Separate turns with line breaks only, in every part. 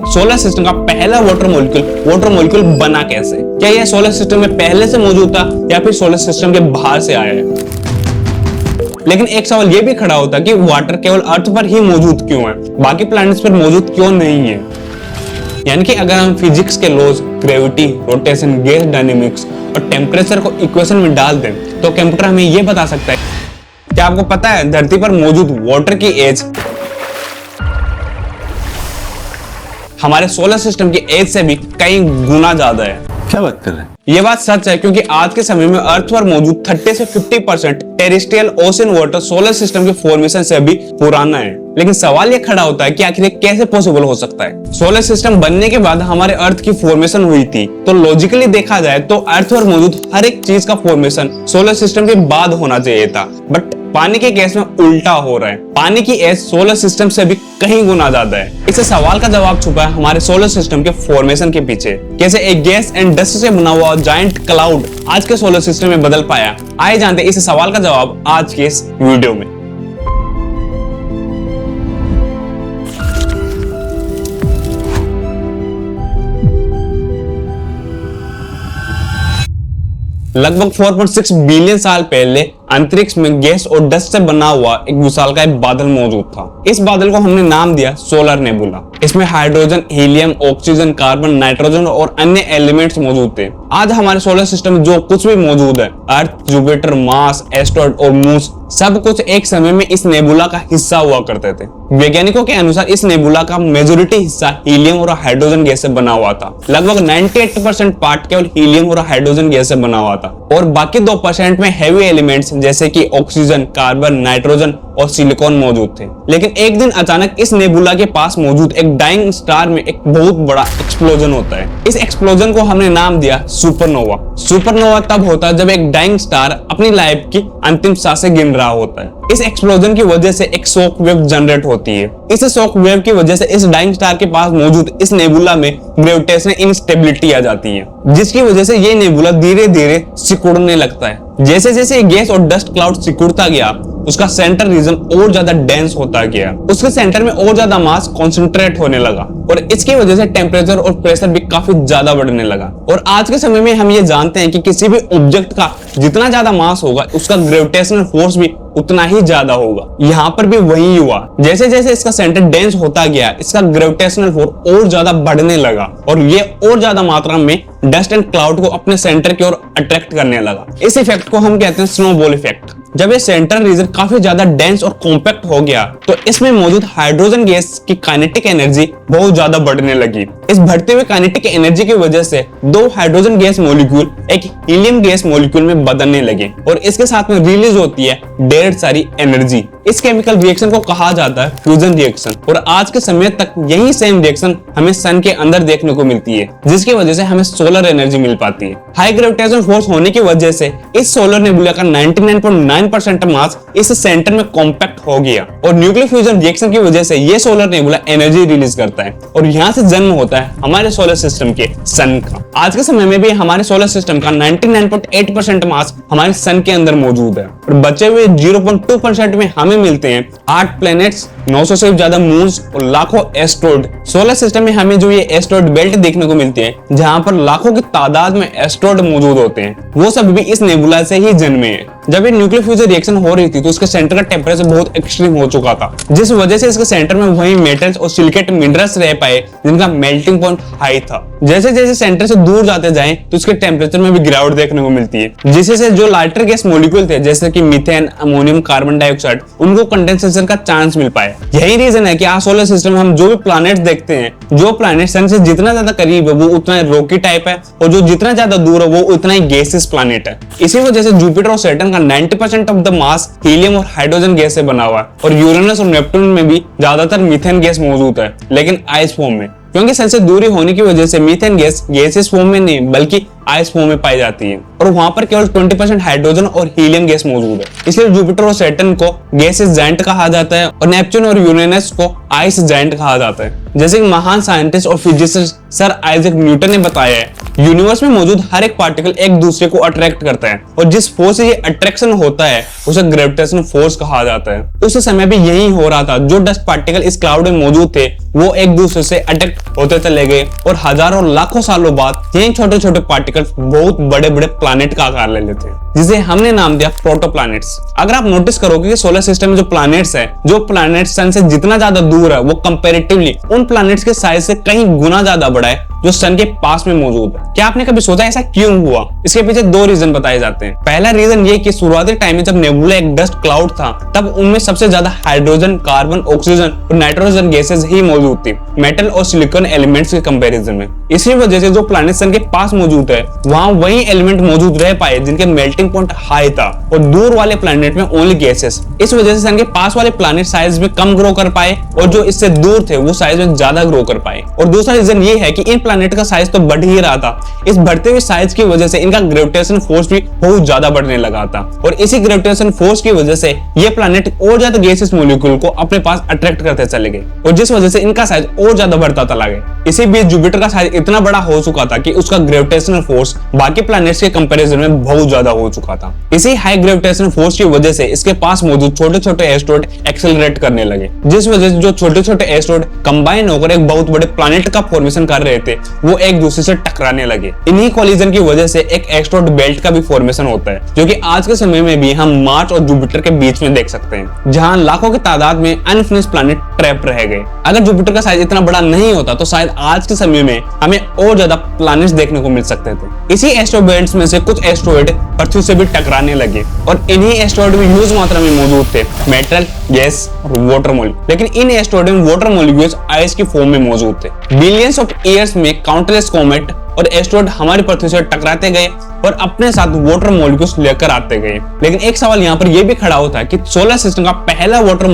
Solar system का पहला water molecule बना कैसे? क्या यह सोलर सिस्टम में पहले से मौजूद था या फिर सोलर सिस्टम के बाहर से आया है? लेकिन एक सवाल यह भी खड़ा होता है कि वाटर केवल अर्थ पर ही मौजूद क्यों है, बाकी प्लैनेट्स पर मौजूद क्यों नहीं है? यानी कि अगर हम फिजिक्स के laws, gravity, rotation, gas dynamics और टेम्परेचर को इक्वेशन में डाल दें तो कंप्यूटर हमें यह बता सकता है। क्या आपको पता है धरती पर मौजूद वाटर की एज हमारे सोलर सिस्टम की एज से भी कई गुना ज्यादा है?
क्या बात कर रहे हैं?
यह बात सच है क्योंकि आज के समय में अर्थ पर मौजूद 30 से 50% terrestrial ocean water solar system के फॉर्मेशन से भी पुराना है। लेकिन सवाल यह खड़ा होता है कि आखिर कैसे पॉसिबल हो सकता है? सोलर सिस्टम बनने के बाद हमारे अर्थ की फॉर्मेशन हुई थी, तो लॉजिकली देखा जाए तो अर्थ पर मौजूद हर एक चीज का फॉर्मेशन सोलर सिस्टम के बाद होना चाहिए था। बट पानी के केस में उल्टा हो रहा है। पानी की एज सोलर सिस्टम से भी कहीं गुना ज्यादा है। इसे सवाल का जवाब छुपा है हमारे सोलर सिस्टम के फॉर्मेशन के पीछे। कैसे एक गैस एंड डस्ट से बना हुआ जायंट क्लाउड आज के सोलर सिस्टम में बदल पाया? आइए जानते हैं इस सवाल का जवाब आज के इस वीडियो में। लगभग 4.6 बिलियन साल पहले अंतरिक्ष में गैस और डस्ट से बना हुआ एक विशालकाय बादल मौजूद था। इस बादल को हमने नाम दिया सोलर नेबुला। इसमें hydrogen, helium, oxygen, carbon, nitrogen और अन्य एलिमेंट्स मौजूद थे। आज हमारे सोलर सिस्टम में जो कुछ भी मौजूद है, अर्थ, जुपिटर, मार्स, एस्ट्रॉइड और मूस, सब कुछ एक समय में इस नेबुला का हिस्सा हुआ करते थे। वैज्ञानिकों के अनुसार इस नेबुला का मेजोरिटी हिस्सा हीलियम और हाइड्रोजन गैस से बना हुआ था। लगभग 98% पार्ट केवल हीलियम और हाइड्रोजन गैस से बना हुआ था और बाकी 2% में हैवी एलिमेंट्स जैसे कि ऑक्सीजन, कार्बन, नाइट्रोजन और सिलिकॉन मौजूद थे। लेकिन एक दिन अचानक इस नेबुला के पास मौजूद एक डाइंग स्टार में एक बहुत बड़ा एक्सप्लोजन होता है। इस एक्सप्लोजन को हमने नाम दिया सुपरनोवा। सुपरनोवा तब होता है जब एक डाइंग स्टार अपनी लाइफ की अंतिम सांसें गिन रहा होता है। इस एक्सप्लोजन की वजह से एक शॉक वेव जनरेट होती है। इस शॉक वेव की वजह से इस डाइंग स्टार के पास मौजूद इस नेबुला में ग्रेविटेशनल इंस्टेबिलिटी आ जाती है, जिसकी वजह से ये नेबुला धीरे धीरे सिकुड़ने लगता है। जैसे जैसे गैस और डस्ट क्लाउड सिकुड़ता गया, उसका सेंटर रीजन और ज्यादा डेंस होता गया। उसके सेंटर में और ज्यादा मास कॉन्सेंट्रेट होने लगा और इसकी वजह से टेम्परेचर और प्रेशर भी काफी ज्यादा बढ़ने लगा। और आज के समय में हम ये जानते हैं कि किसी भी ऑब्जेक्ट का जितना ज्यादा मास होगा, उसका ग्रेविटेशनल फोर्स भी उतना ही ज्यादा होगा। यहाँ पर भी वही हुआ। जैसे जैसे इसका सेंटर डेंस होता गया, इसका ग्रेविटेशनल फोर्स और ज्यादा बढ़ने लगा और ये और ज्यादा मात्रा में डस्ट एंड क्लाउड को अपने सेंटर की ओर अट्रैक्ट करने लगा। इस इफेक्ट को हम कहते हैं स्नोबॉल इफेक्ट। जब ये सेंट्रल रीजन काफी ज्यादा डेंस और कॉम्पैक्ट हो गया तो इसमें मौजूद हाइड्रोजन गैस की काइनेटिक एनर्जी बहुत ज्यादा बढ़ने लगी। इस बढ़ते हुए काइनेटिक एनर्जी की वजह से दो हाइड्रोजन गैस मॉलिक्यूल एक हीलियम गैस मॉलिक्यूल में बदलने लगे और इसके साथ में रिलीज होती है ढेर सारी एनर्जी। इस केमिकल रिएक्शन को कहा जाता है फ्यूजन रिएक्शन और आज के समय तक यही सेम रिएक्शन हमें सन के अंदर देखने को मिलती है, जिसकी वजह से हमें सोलर एनर्जी मिल पाती है। हाई ग्रेविटेशनल फोर्स होने की वजह से इस सोलर नेबुला का 99.9% मास इस सेंटर में कॉम्पैक्ट हो गया और न्यूक्लियर फ्यूजन रिएक्शन की वजह से ये सोलर नेबुला एनर्जी रिलीज करता है और यहाँ से जन्म होता है हमारे सोलर सिस्टम के सन का। आज के समय में भी हमारे सोलर सिस्टम का 99.8% मास हमारे सन के अंदर मौजूद है और बचे हुए 0.2% में हमें मिलते हैं 8 प्लैनेट्स, 900 से ज्यादा मून्स और लाखों एस्ट्रॉइड। सोलर सिस्टम में हमें जो ये एस्ट्रॉइड बेल्ट देखने को मिलती है, जहां पर लाखों की तादाद में एस्ट्रॉइड मौजूद होते हैं, वो सब भी इस नेबुला से ही जन्मे हैं। जब ये न्यूक्लियर फ्यूजन रिएक्शन हो रही थी तो उसके सेंटर का टेम्परेचर बहुत एक्सट्रीम हो चुका था, जिस वजह से इसके सेंटर में वही मेटल्स और सिलिकेट मिनरल्स रह पाए जिनका मेल्टिंग पॉइंट हाई था। जैसे जैसे सेंटर से दूर जाते जाएं तो उसके टेम्परेचर में भी गिरावट देखने को मिलती है, जिससे जो लाइटर गैस मॉलिक्यूल थे जैसे कि मीथेन, अमोनियम, कार्बन डाइऑक्साइड, उनको कंडेंसेशन का चांस मिल पाया। यही रीजन है कि आज सोलर सिस्टम में हम जो भी प्लैनेट देखते हैं, जो प्लैनेट सन से जितना ज्यादा करीब है वो उतना रॉकी टाइप है और जो जितना ज्यादा दूर है वो उतना ही गैसियस प्लैनेट है। इसी वजह से जुपिटर और सैटर्न का 90% ऑफ द मास हीलियम और हाइड्रोजन गैस से बना हुआ है और यूरेनस और नेपट्टून में भी ज्यादातर मीथेन गैस मौजूद है, लेकिन आइस फॉर्म में, क्योंकि सन से दूरी होने की वजह से मीथेन गैस गैसेस फॉर्म में नहीं बल्कि आइस फॉर्म में पाई जाती है और वहां पर केवल 20% हाइड्रोजन और हीलियम गैस मौजूद है। इसलिए जुपिटर और सैटर्न को गैसेस जायंट कहा जाता है और नेपच्यून और यूरेनस को आइस जायंट कहा जाता है। जैसे कि महान साइंटिस्ट और फिजिसिस्ट सर आइजैक न्यूटन ने बताया है, यूनिवर्स में मौजूद हर एक पार्टिकल एक दूसरे को अट्रैक्ट करता है और जिस फोर्स से ये अट्रैक्शन होता है उसे ग्रेविटेशनल फोर्स कहा जाता है। उस समय भी यही हो रहा था, जो डस्ट पार्टिकल इस क्लाउड में मौजूद थे वो एक दूसरे से अट्रैक्ट होते चले गए और हजारों लाखों सालों बाद यही छोटे छोटे पार्टिकल्स बहुत बड़े बड़े प्लैनेट का आकार ले लेते हैं, जिसे हमने नाम दिया प्रोटोप्लैनेट्स। अगर आप नोटिस करोगे कि सोलर सिस्टम में जो प्लैनेट्स है, जो प्लैनेट सन से जितना ज्यादा दूर है वो कंपैरेटिवली उन प्लैनेट्स के साइज से कहीं गुना ज्यादा बड़ा है जो सन के पास में मौजूद है। क्या आपने कभी सोचा ऐसा क्यों हुआ? इसके पीछे दो रीजन बताए जाते हैं। पहला रीजन ये कि शुरुआती टाइम में जब नेबुला एक डस्ट क्लाउड था तब उनमें सबसे ज्यादा हाइड्रोजन, कार्बन, ऑक्सीजन और नाइट्रोजन गैसेस ही मौजूद थी मेटल और सिलिकॉन एलिमेंट्स के कंपैरिजन में। इसी वजह से जो प्लैनेट सन के पास मौजूद है वहां वही एलिमेंट मौजूद रह पाए जिनके मेल्टिंग पॉइंट हाई था और दूर वाले प्लैनेट में ओनली गैसेस। इस वजह से सन के पास वाले प्लैनेट साइज में कम ग्रो कर पाए और जो इससे दूर थे वो साइज में ज्यादा ग्रो कर पाए। और दूसरा रीजन ये है कि इन प्लैनेट का साइज तो बढ़ ही रहा था, इस बढ़ते हुए साइज की वजह से इनका ग्रेविटेशन फोर्स भी बहुत ज्यादा बढ़ने लगा था और इसी ग्रेविटेशन फोर्स की वजह से ये प्लैनेट और ज्यादा गैसेस मॉलिक्यूल को अपने पास अट्रैक्ट करते चले गए और जिस वजह से इनका साइज और ज्यादा बढ़ता चला गया। इसी बीच जुपिटर का साइज इतना बड़ा हो चुका था कि उसका ग्रेविटेशनल फोर्स बाकी प्लैनेट्स के कंपैरिजन में बहुत ज्यादा हो चुका था। इसी हाई ग्रेविटेशनल फोर्स की वजह से इसके पास मौजूद छोटे छोटे एस्टेरॉयड एक्सेलरेट करने लगे, जिस वजह से जो छोटे छोटे एस्टेरॉयड कंबाइन होकर एक बहुत बड़े प्लैनेट का फॉर्मेशन कर रहे थे वो एक दूसरे से टकराने लगे। इन्हीं कोलिजन की वजह से एक एस्टेरॉयड बेल्ट का भी फॉर्मेशन होता है जो कि आज के समय में भी हम मार्स और जुपिटर के बीच में देख सकते हैं, जहां लाखों की तादाद में अनफिनिश्ड प्लैनेट ट्रैप रह गए। अगर जुपिटर का साइज इतना बड़ा नहीं होता तो शायद आज के समय में हमें और ज्यादा प्लैनेट्स देखने को मिल सकते थे। इसी एस्टेरॉयड बेल्ट्स में से कुछ एस्टेरॉयड पृथ्वी से भी टकराने लगे और इन्हीं एस्टेरॉयड में ह्यूज मात्रा में मौजूद थे मेटल, गैस और वाटर मॉलिक्यूल। लेकिन इन एस्टेरॉयड में वाटर मॉलिक्यूल्स आइस की फॉर्म में मौजूद थे। बिलियंस ऑफ ईयर्स में काउंटलेस कॉमेट और एस्टेरॉयड हमारी पृथ्वी से टकराते गए और अपने साथ वाटर मॉलिक्यूल्स लेकर आते गए। लेकिन एक सवाल यहाँ पर यह भी खड़ा होता है कि सोलर सिस्टम का पहला वाटर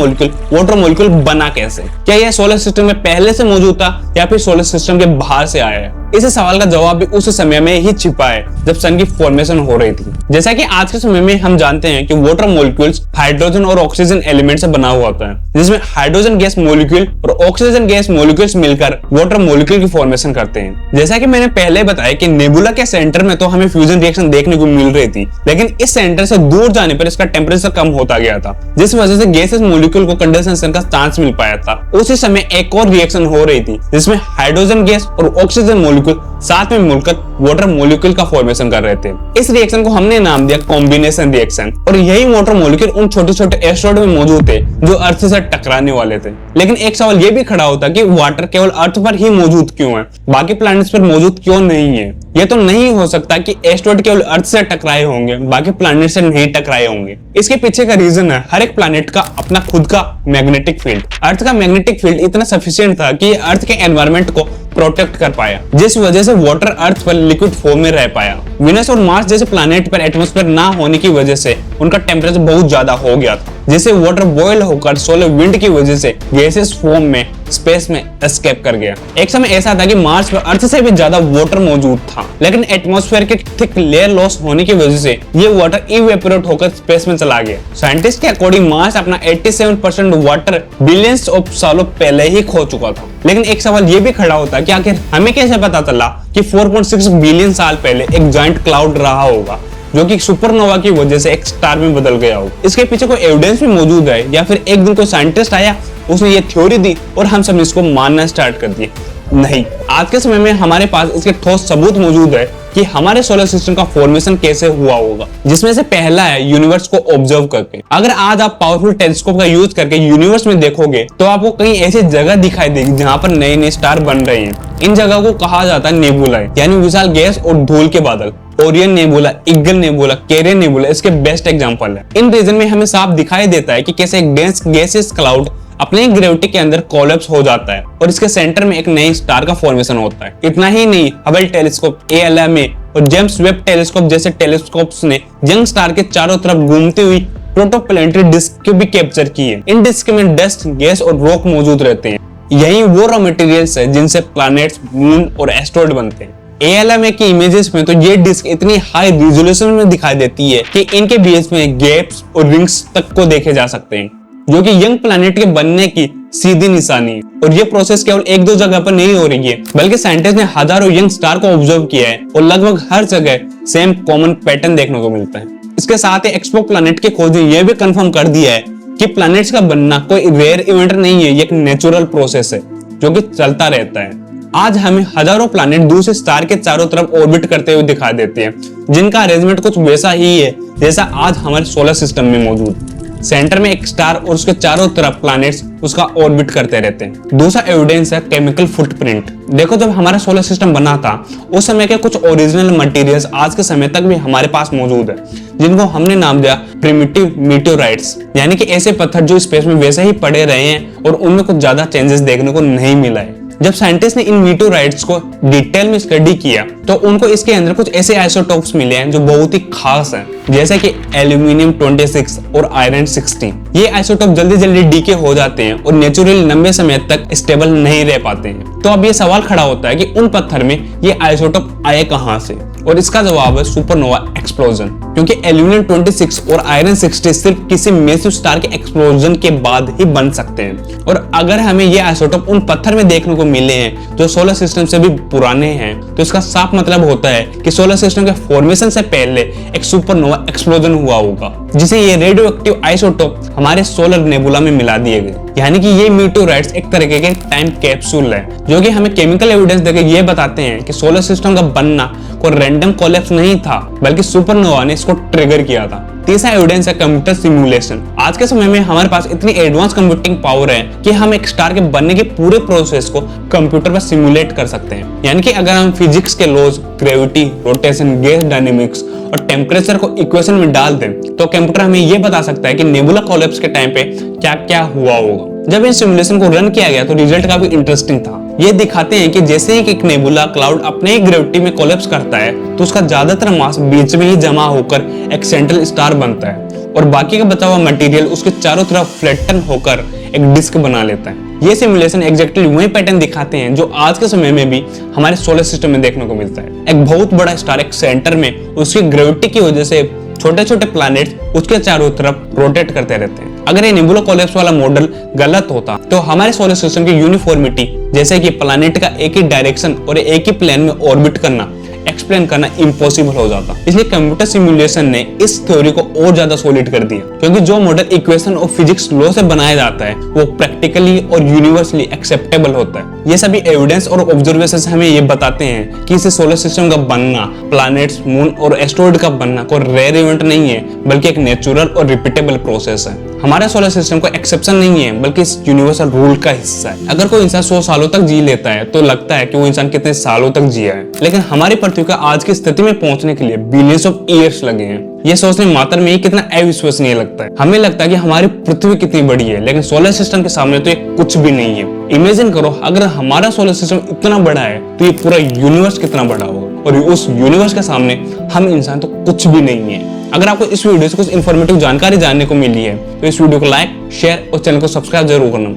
मॉलिक्यूल बना कैसे? क्या यह सोलर सिस्टम में पहले से मौजूद था या फिर सोलर सिस्टम के बाहर से आया है? इस सवाल का जवाब भी उस समय में ही छिपा है जब सन की फॉर्मेशन हो रही थी। जैसा कि आज के समय में हम जानते हैं कि वाटर मॉलिक्यूल्स हाइड्रोजन और ऑक्सीजन एलिमेंट से बना हुआ होता है, जिसमें हाइड्रोजन गैस मॉलिक्यूल और ऑक्सीजन गैस मॉलिक्यूल्स मिलकर वाटर मॉलिक्यूल की फॉर्मेशन करते हैं। जैसा कि मैंने पहले बताया कि नेबुला के सेंटर में तो हमें फ्यूजन रिएक्शन देखने को मिल रही थी, लेकिन इस सेंटर से दूर जाने पर इसका टेम्परेचर कम होता गया था, जिस वजह से गैसेस मॉलिक्यूल को कंडेंसेशन का चांस मिल पाया था। उसी समय एक और रिएक्शन हो रही थी जिसमें हाइड्रोजन गैस और ऑक्सीजन मॉलिक्यूल साथ में मिलकर वाटर मॉलिक्यूल का फॉर्मेशन कर रहे थे। इस रिएक्शन को हमने नाम दिया कॉम्बिनेशन रिएक्शन और यही वाटर मॉलिक्यूल उन छोटे छोटे एस्टेरॉयड में मौजूद थे जो अर्थ से टकराने वाले थे। लेकिन एक सवाल यह भी खड़ा होता कि वाटर केवल अर्थ पर ही मौजूद क्यों है, बाकी प्लैनेट्स पर मौजूद क्यों नहीं है? यह तो नहीं हो सकता कि एस्टेरॉयड केवल अर्थ से टकराए होंगे, बाकी प्लैनेट से नहीं टकराए होंगे। इसके पीछे का रीजन है हर एक प्लैनेट का अपना खुद का मैग्नेटिक फील्ड। अर्थ का मैग्नेटिक फील्ड इतना सफिशिएंट था कि अर्थ के एनवायरनमेंट को प्रोटेक्ट कर पाया, जिस वजह से वाटर अर्थ पर लिक्विड फॉर्म में रह पाया। वीनस और मार्स जैसे प्लैनेट पर एटमॉस्फेयर ना होने की वजह से उनका टेम्परेचर बहुत ज्यादा हो गया था, जिससे वाटर बॉयल होकर सोलर विंड की वजह से गैसेस फॉर्म में स्पेस में एस्केप कर गया। एक समय ऐसा था कि मार्स पर अर्थ से भी ज्यादा वाटर मौजूद था, लेकिन एटमॉस्फेयर के थिक लेयर लॉस होने की वजह से ये वाटर इवेपोरेट होकर स्पेस में चला गया। साइंटिस्ट के अकॉर्डिंग मार्स अपना 87% वाटर बिलियंस ऑफ सालों पहले ही खो चुका था। लेकिन एक सवाल ये भी खड़ा होता है कि आखिर हमें कैसे पता चला कि 4.6 बिलियन साल पहले एक जायंट क्लाउड रहा होगा जो कि सुपरनोवा की वजह से एक स्टार में बदल गया हो? इसके पीछे कोई एविडेंस भी मौजूद है या फिर एक दिन कोई साइंटिस्ट आया, उसने ये थ्योरी दी और हम सब इसको मानना स्टार्ट कर दिए? नहीं, आज के समय में हमारे पास इसके ठोस सबूत मौजूद है कि हमारे सोलर सिस्टम का फॉर्मेशन कैसे हुआ होगा, जिसमें से पहला है यूनिवर्स को ऑब्जर्व करके। अगर आज आप पावरफुल टेलीस्कोप का यूज करके यूनिवर्स में देखोगे तो आपको कहीं ऐसी जगह दिखाई देगी जहां पर नए नए स्टार बन रहे हैं। इन जगह को कहा जाता है नेबुला, यानी विशाल गैस और धूल के बादल। Orion nebula, Eagle nebula, Carina nebula इसके बेस्ट एग्जांपल है। इन रीजन में हमें साफ दिखाई देता है कि कैसे एक डेंस गैसियस क्लाउड अपने ग्रेविटी के अंदर कोलैप्स हो जाता है और इसके सेंटर में एक नई स्टार का फॉर्मेशन होता है। इतना ही नहीं, हबल टेलीस्कोप, ALMA और जेम्स वेब टेलीस्कोप जैसे टेलीस्कोप्स ने यंग स्टार के चारों तरफ घूमती हुई प्रोटोप्लैनेटरी डिस्क भी कैप्चर की है। इन डिस्क में डस्ट, गैस और रॉक मौजूद रहते हैं। यही वो रॉ मटेरियल्स है जिनसे प्लैनेट्स, मून और एस्टेरॉयड बनते हैं। ALMA की इमेजेस में तो ये डिस्क इतनी हाई रिजोल्यूशन में दिखाई देती है कि इनके बीच में गैप्स और रिंग्स तक को देखे जा सकते हैं, जो कि यंग प्लैनेट के बनने की सीधी निशानी है। और ये प्रोसेस केवल एक दो जगह पर नहीं हो रही है, बल्कि साइंटिस्ट ने हजारों यंग स्टार को ऑब्जर्व किया है और लगभग हर जगह सेम कॉमन पैटर्न देखने को मिलता है। इसके साथ ही एक्सपो प्लैनेट की खोज ने यह भी कंफर्म कर दिया है कि प्लैनेट्स का बनना कोई रेयर इवेंट नहीं है, ये एक नेचुरल प्रोसेस है जो कि चलता रहता है। आज हमें हजारों प्लैनेट दूसरे स्टार के चारों तरफ ऑर्बिट करते हुए दिखाई देते हैं, जिनका अरेंजमेंट कुछ वैसा ही है जैसा आज हमारे सोलर सिस्टम में मौजूद। सेंटर में एक स्टार और उसके चारों तरफ प्लैनेट्स उसका ऑर्बिट करते रहते हैं। दूसरा एविडेंस है केमिकल फुटप्रिंट। देखो, जब हमारा सोलर सिस्टम बना था उस समय के कुछ ओरिजिनल मटेरियल्स आज के समय तक भी हमारे पास मौजूद है, जिनको हमने नाम दिया प्रिमिटिव मीटियोराइट्स, यानी कि ऐसे पत्थर जो स्पेस में वैसे ही पड़े रहे हैं और उनमें कुछ ज्यादा चेंजेस देखने को नहीं मिला है। जब साइंटिस्ट ने इन मीटियोराइट्स को डिटेल में स्टडी किया तो उनको इसके अंदर कुछ ऐसे आइसोटोप्स मिले हैं जो बहुत ही खास हैं, जैसे कि एल्यूमिनियम 26 और आयरन 16। ये आइसोटोप जल्दी जल्दी डीके हो जाते हैं और नेचुरली लंबे समय तक स्टेबल नहीं रह पाते हैं। तो अब ये सवाल खड़ा होता है कि उन पत्थर में ये आइसोटोप आए कहां से, और इसका जवाब है सुपरनोवा एक्सप्लोजन, क्योंकि एल्यूमिनियम 26 और आयरन 60 सिर्फ किसी मैसिव स्टार के एक्सप्लोजन के बाद ही बन सकते हैं। और अगर हमें ये आइसोटोप उन पत्थर में देखने को मिले हैं जो सोलर सिस्टम से भी पुराने हैं, तो इसका साफ मतलब होता है कि सोलर सिस्टम के फॉर्मेशन से पहले एक सुपरनोवा एक्सप्लोजन हुआ होगा, जिसे ये रेडियो एक्टिव आइसोटोप हमारे सोलर नेबुला में मिला दिए गए। यानी कि ये मीटियोराइट्स एक तरीके के टाइम कैप्सूल है, जो कि हमें केमिकल एविडेंस देकर ये बताते हैं कि सोलर सिस्टम का बनना कोई रैंडम कोलैप्स नहीं था, बल्कि सुपरनोवा ने इसको ट्रिगर किया था। तीसरा एविडेंस है कंप्यूटर सिमुलेशन। आज के समय में हमारे पास इतनी एडवांस कंप्यूटिंग पावर है कि हम एक स्टार के बनने के पूरे प्रोसेस को कंप्यूटर पर सिमुलेट कर सकते हैं। यानी कि अगर हम फिजिक्स के laws, gravity, rotation, gas dynamics और टेम्परेचर को इक्वेशन में डाल दें तो कंप्यूटर हमें यह बता सकता है कि नेबुला कोलैप्स के टाइम पे क्या क्या हुआ होगा। जब इन सिमुलेशन को रन किया गया तो रिजल्ट काफी इंटरेस्टिंग था। ये दिखाते हैं कि जैसे ही एक नेबुला क्लाउड अपने ही ग्रेविटी में कोलैप्स करता है तो उसका ज्यादातर मास बीच में ही जमा होकर एक सेंट्रल स्टार बनता है और बाकी का बचा हुआ मटेरियल उसके चारों तरफ फ्लैटन होकर एक डिस्क बना लेता है। ये सिमुलेशन एग्जैक्टली वही पैटर्न दिखाते हैं जो आज के समय में भी हमारे सोलर सिस्टम में देखने को मिलता है। एक बहुत बड़ा स्टार एक सेंटर में उसकी ग्रेविटी की वजह से छोटे छोटे प्लैनेट्स उसके चारों तरफ रोटेट करते रहते हैं। अगर ये नेबुला कोलैप्स वाला मॉडल गलत होता तो हमारे सोलर सिस्टम की यूनिफॉर्मिटी, जैसे कि प्लैनेट का एक ही डायरेक्शन और एक ही प्लेन में ऑर्बिट करना, एक्सप्लेन करना इम्पॉसिबल हो जाता। इसलिए कंप्यूटर सिमुलेशन ने इस थ्योरी को और ज्यादा सॉलिड कर दिया, क्योंकि जो मॉडल इक्वेशन और फिजिक्स लॉ से बनाया जाता है वो प्रैक्टिकली और यूनिवर्सली एक्सेप्टेबल होता है। ये सभी एविडेंस और ऑब्जर्वेशंस हमें ये बताते हैं कि इस सोलर सिस्टम का बनना, प्लैनेट्स, मून और एस्टेरॉइड का बनना कोई रेयर इवेंट नहीं है, बल्कि एक नेचुरल और रिपीटेबल प्रोसेस है। हमारे सोलर सिस्टम को एक्सेप्शन नहीं है, बल्कि इस यूनिवर्सल रूल का हिस्सा है। अगर कोई इंसान 100 सालों तक जी लेता है तो लगता है कि वो इंसान कितने सालों तक जिया है, लेकिन हमारी पृथ्वी का आज की स्थिति में पहुंचने के लिए बिलियंस ऑफ ईयर्स लगे हैं। ये सोचने मात्र में ही कितना अविश्वसनीय लगता है। हमें लगता है कि हमारी पृथ्वी कितनी बड़ी है, लेकिन सोलर सिस्टम के सामने तो ये कुछ भी नहीं है। इमेजिन करो, अगर हमारा सोलर सिस्टम इतना बड़ा है तो ये पूरा यूनिवर्स कितना बड़ा होगा, और उस यूनिवर्स के सामने हम इंसान तो कुछ भी नहीं है। अगर आपको इस वीडियो से कुछ इन्फॉर्मेटिव जानकारी जानने को मिली है तो इस वीडियो को लाइक, शेयर और चैनल को सब्सक्राइब जरूर करना।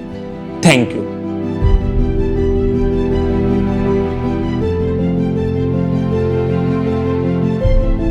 Thank you.